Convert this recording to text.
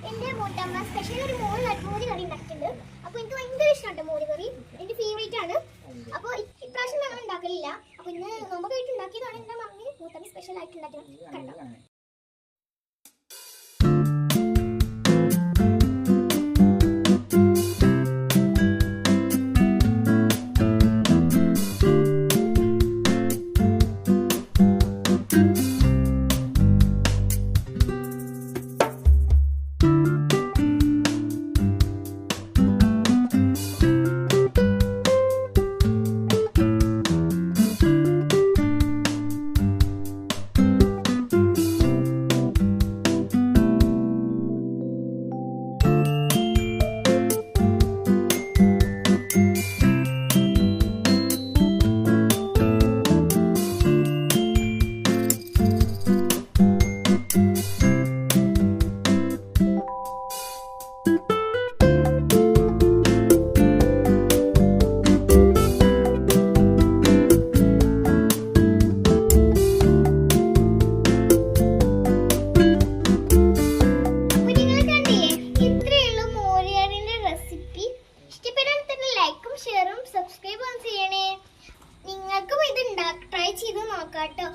എൻ്റെ മൂത്തമ്മ സ്പെഷ്യൽ ഒരു മോര് കറി ഉണ്ടാക്കിയിട്ടുണ്ട്. അപ്പോൾ എനിക്ക് ഭയങ്കര ഇഷ്ടമാണ് മോര് കറി, എൻ്റെ ഫേവറേറ്റ് ആണ്. അപ്പോൾ ഇപ്രാവശ്യം ഞങ്ങൾ ഉണ്ടാക്കലില്ല. അപ്പോൾ ഇന്ന് നോമ്പൊക്കെ ആയിട്ട് ഉണ്ടാക്കിയതാണ്. എൻ്റെ മമ്മി മൂത്തമ്മ സ്പെഷ്യൽ ആയിട്ട് ഉണ്ടാക്കിയത് കണ്ടോ. സബ്സ്ക്രൈബ് ചെയ്യണേ. നിങ്ങൾക്കും ഇത് ട്രൈ ചെയ്ത് നോക്കാം കേട്ടോ.